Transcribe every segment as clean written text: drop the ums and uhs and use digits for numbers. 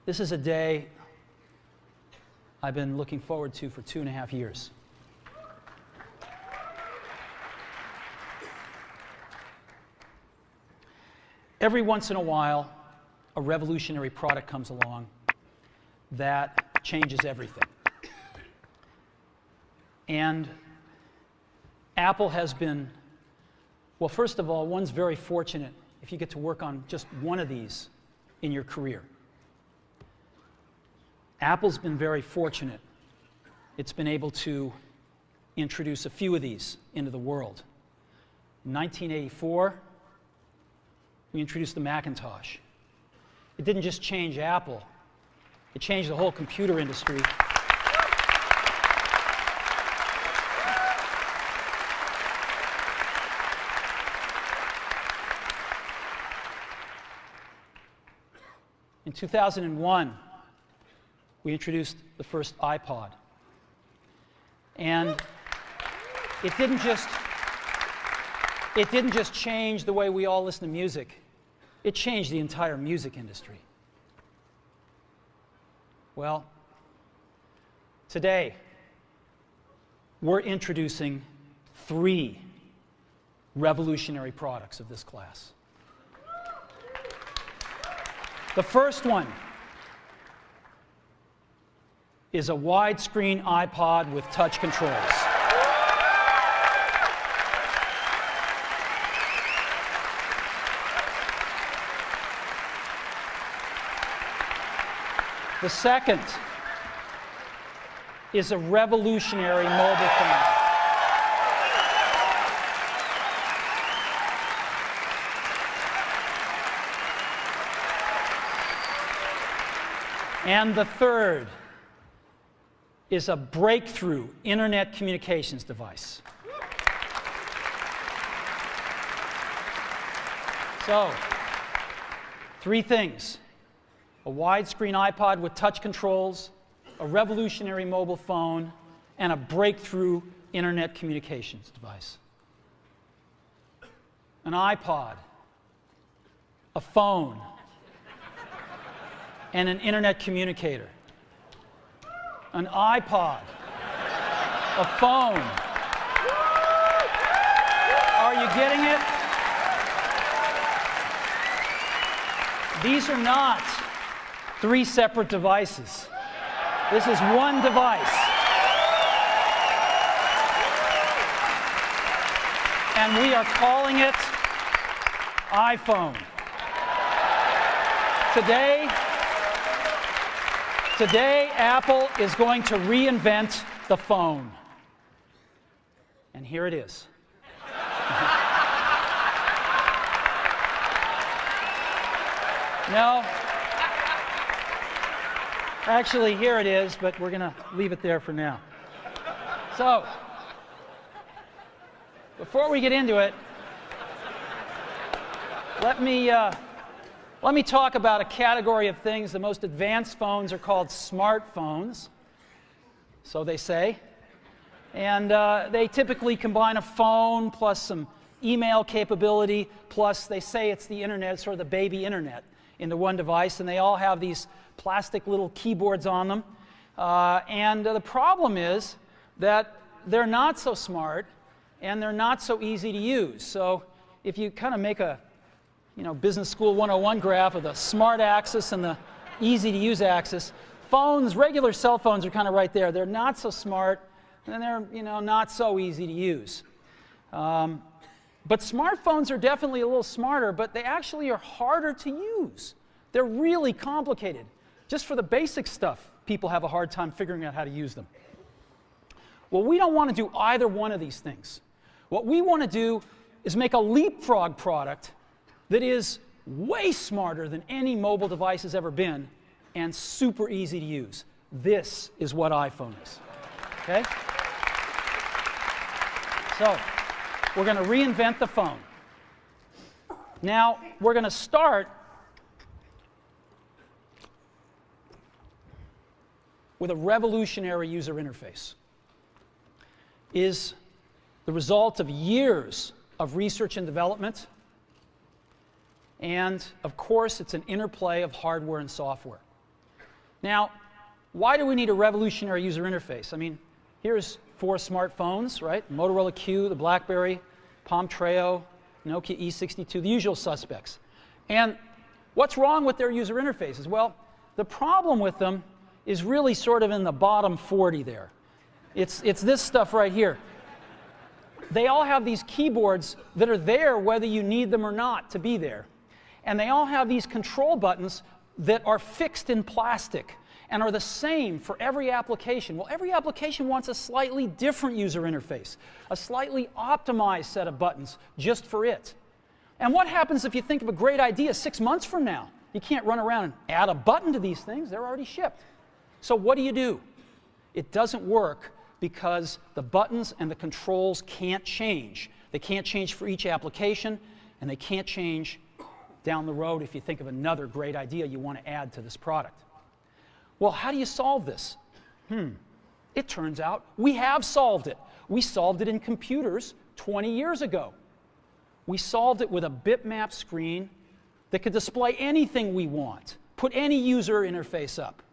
This is a day I've been looking forward to for 2.5 years. Every once in a while, a revolutionary product comes along that changes everything. And Apple has been, well, first of all, one's very fortunate if you get to work on just one of these in your career. Apple's been very fortunate. It's been able to introduce a few of these into the world. In 1984, we introduced the Macintosh. It didn't just change Apple, it changed the whole computer industry. In 2001, we introduced the first iPod. And it didn't just change the way we all listen to music. It changed the entire music industry. Well, today, we're introducing 3 revolutionary products of this class. The first one is a widescreen iPod with touch controls. The second is a revolutionary mobile phone. And the third is a breakthrough internet communications device. So, 3 things. A widescreen iPod with touch controls, a revolutionary mobile phone, and a breakthrough internet communications device. An iPod, a phone, and an internet communicator. An iPod, a phone. Are you getting it? These are not 3 separate devices. This is one device. And we are calling it iPhone. Today, Apple is going to reinvent the phone. And here it is. No. Actually, here it is, but we're going to leave it there for now. So, before we get into it, let me talk about a category of things. The most advanced phones are called smartphones, so they say. And they typically combine a phone plus some email capability, plus they say it's the internet, sort of the baby internet, into one device. And they all have these plastic little keyboards on them. And the problem is that they're not so smart and they're not so easy to use. So if you kind of make a Business School 101 graph of the smart axis and the easy to use axis, regular cell phones are kind of right there. They're not so smart and they're not so easy to use. But smartphones are definitely a little smarter, but they actually are harder to use. They're really complicated. Just for the basic stuff, people have a hard time figuring out how to use them. Well, we don't want to do either one of these things. What we want to do is make a leapfrog product that is way smarter than any mobile device has ever been and super easy to use. This is what iPhone is. Okay? So, we're going to reinvent the phone. Now, we're going to start with a revolutionary user interface. Is the result of years of research and development. And, of course, it's an interplay of hardware and software. Now, why do we need a revolutionary user interface? I mean, here's 4 smartphones, right? Motorola Q, the BlackBerry, Palm Treo, Nokia E62, the usual suspects. And what's wrong with their user interfaces? Well, the problem with them is really sort of in the bottom 40 there. It's this stuff right here. They all have these keyboards that are there whether you need them or not to be there. And they all have these control buttons that are fixed in plastic and are the same for every application. Well, every application wants a slightly different user interface, a slightly optimized set of buttons just for it. And what happens if you think of a great idea 6 months from now? You can't run around and add a button to these things. They're already shipped. So what do? It doesn't work because the buttons and the controls can't change. They can't change for each application, and they can't change down the road if you think of another great idea you want to add to this product. Well, how do you solve this? It turns out we have solved it. We solved it in computers 20 years ago. We solved it with a bitmap screen that could display anything we want, put any user interface up,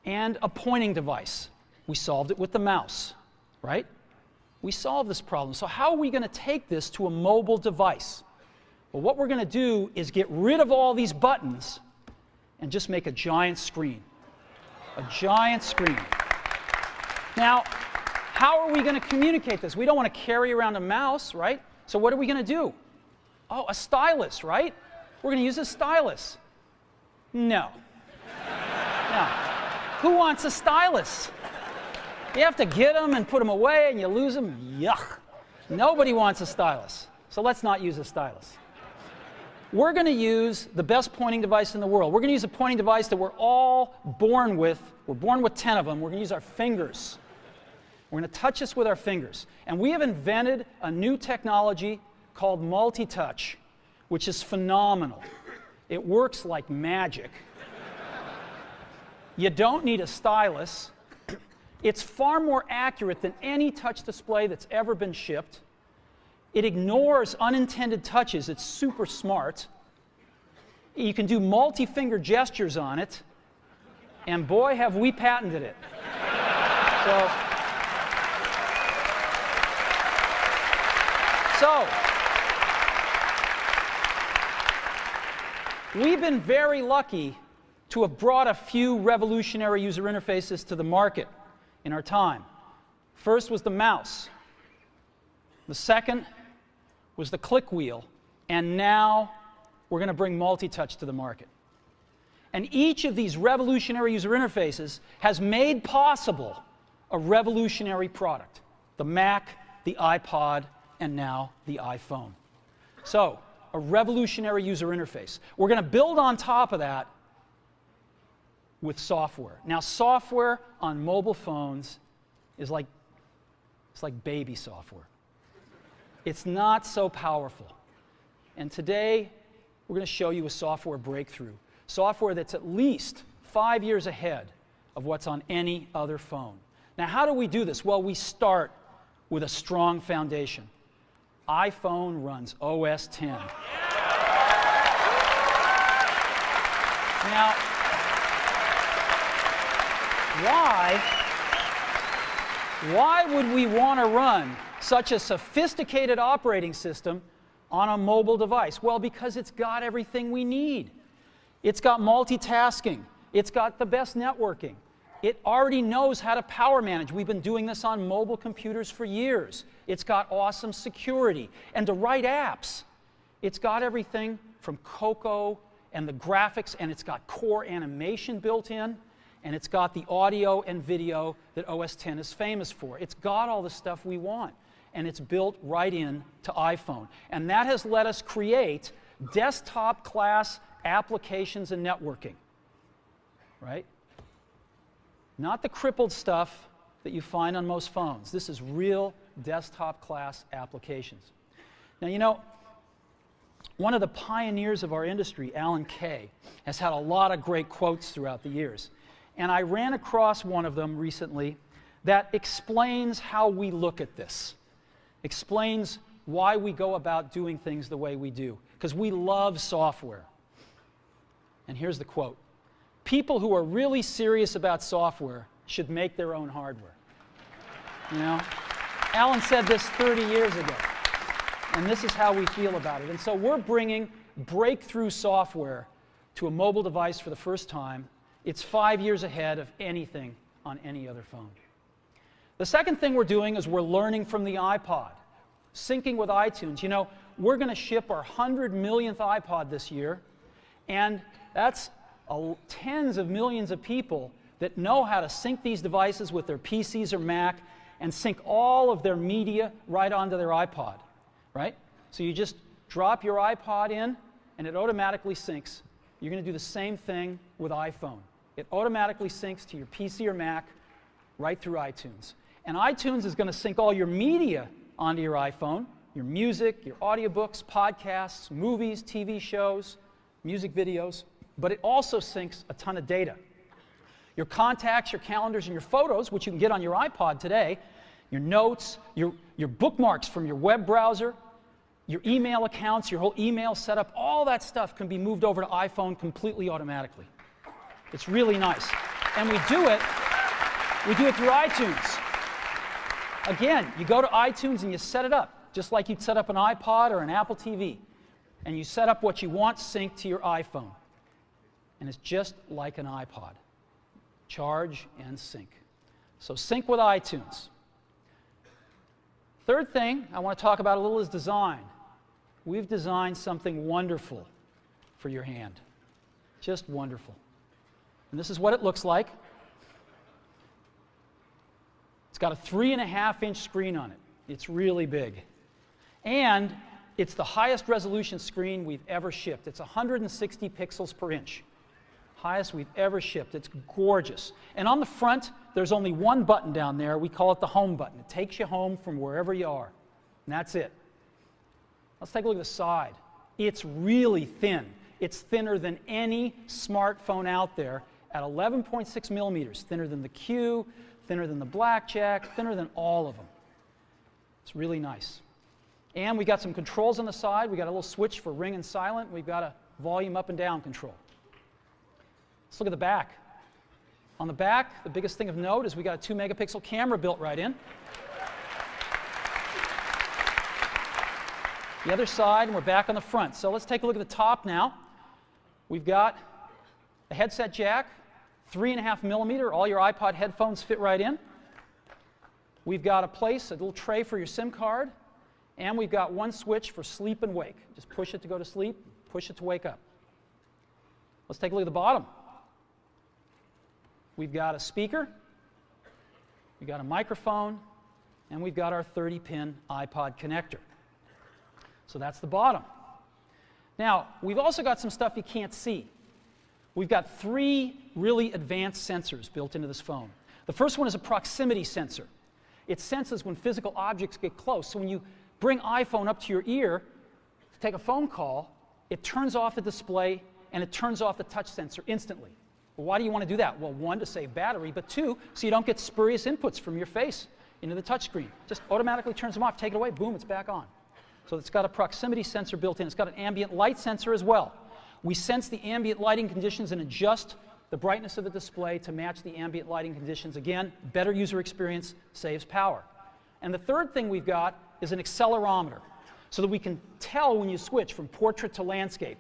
and a pointing device. We solved it with the mouse, right? We solved this problem. So how are we going to take this to a mobile device? Well, what we're going to do is get rid of all these buttons and just make a giant screen. A giant screen. Now, how are we going to communicate this? We don't want to carry around a mouse, right? So what are we going to do? Oh, a stylus, right? We're going to use a stylus. No. No. Who wants a stylus? You have to get them and put them away and you lose them. Yuck. Nobody wants a stylus. So let's not use a stylus. We're going to use the best pointing device in the world. We're going to use a pointing device that we're all born with. We're born with 10 of them. We're going to use our fingers. We're going to touch this with our fingers. And we have invented a new technology called multi-touch, which is phenomenal. It works like magic. You don't need a stylus. It's far more accurate than any touch display that's ever been shipped. It ignores unintended touches. It's super smart. You can do multi-finger gestures on it. And boy, have we patented it. So, we've been very lucky to have brought a few revolutionary user interfaces to the market in our time. First was the mouse. The second was the click wheel. And now we're going to bring multi-touch to the market. And each of these revolutionary user interfaces has made possible a revolutionary product. The Mac, the iPod, and now the iPhone. So, a revolutionary user interface. We're going to build on top of that with software. Now, software on mobile phones is like baby software. It's not so powerful. And today, we're going to show you a software breakthrough. Software that's at least 5 years ahead of what's on any other phone. Now, how do we do this? Well, we start with a strong foundation. iPhone runs OS X. Now, why would we want to run such a sophisticated operating system on a mobile device? Well, because it's got everything we need. It's got multitasking. It's got the best networking. It already knows how to power manage. We've been doing this on mobile computers for years. It's got awesome security. And to write apps, it's got everything from Cocoa and the graphics, and it's got core animation built in, and it's got the audio and video that OS X is famous for. It's got all the stuff we want, and it's built right in to iPhone. And that has let us create desktop-class applications and networking, right? Not the crippled stuff that you find on most phones. This is real desktop-class applications. Now, you know, one of the pioneers of our industry, Alan Kay, has had a lot of great quotes throughout the years. And I ran across one of them recently that explains how we look at this, explains why we go about doing things the way we do, because we love software. And here's the quote. people who are really serious about software should make their own hardware. You know? Alan said this 30 years ago, and this is how we feel about it. And so we're bringing breakthrough software to a mobile device for the first time. It's 5 years ahead of anything on any other phone. The second thing we're doing is we're learning from the iPod, syncing with iTunes. You know, we're going to ship our 100 millionth iPod this year, and that's tens of millions of people that know how to sync these devices with their PCs or Mac and sync all of their media right onto their iPod, right? So you just drop your iPod in, and it automatically syncs. You're going to do the same thing with iPhone. It automatically syncs to your PC or Mac right through iTunes. And iTunes is going to sync all your media onto your iPhone, your music, your audiobooks, podcasts, movies, TV shows, music videos, but it also syncs a ton of data. Your contacts, your calendars, and your photos, which you can get on your iPod today, your notes, your bookmarks from your web browser, your email accounts, your whole email setup, all that stuff can be moved over to iPhone completely automatically. It's really nice. And we do it through iTunes. Again, you go to iTunes and you set it up, just like you'd set up an iPod or an Apple TV. And you set up what you want synced to your iPhone. And it's just like an iPod. Charge and sync. So sync with iTunes. Third thing I want to talk about a little is design. We've designed something wonderful for your hand. Just wonderful. And this is what it looks like. It's got a 3.5-inch screen on it. It's really big. And it's the highest resolution screen we've ever shipped. It's 160 pixels per inch. Highest we've ever shipped. It's gorgeous. And on the front, there's only one button down there. We call it the home button. It takes you home from wherever you are. And that's it. Let's take a look at the side. It's really thin. It's thinner than any smartphone out there at 11.6 millimeters. Thinner than the Q, thinner than the Blackjack, thinner than all of them. It's really nice. And we got some controls on the side. We got a little switch for ring and silent. We've got a volume up and down control. Let's look at the back. On the back, the biggest thing of note is we got a 2-megapixel camera built right in. The other side, and we're back on the front. So let's take a look at the top now. We've got a headset jack, 3.5 millimeter. All your iPod headphones fit right in. We've got a little tray for your SIM card. And we've got one switch for sleep and wake. Just push it to go to sleep, push it to wake up. Let's take a look at the bottom. We've got a speaker, we've got a microphone, and we've got our 30-pin iPod connector. So that's the bottom. Now, we've also got some stuff you can't see. We've got 3 really advanced sensors built into this phone. The first one is a proximity sensor. It senses when physical objects get close. So when you bring iPhone up to your ear to take a phone call, it turns off the display and it turns off the touch sensor instantly. Well, why do you want to do that? Well, 1, to save battery, but 2, so you don't get spurious inputs from your face into the touch screen. Just automatically turns them off, take it away, boom, it's back on. So it's got a proximity sensor built in. It's got an ambient light sensor as well. We sense the ambient lighting conditions and adjust the brightness of the display to match the ambient lighting conditions. Again, better user experience, saves power. And the third thing we've got is an accelerometer, so that we can tell when you switch from portrait to landscape.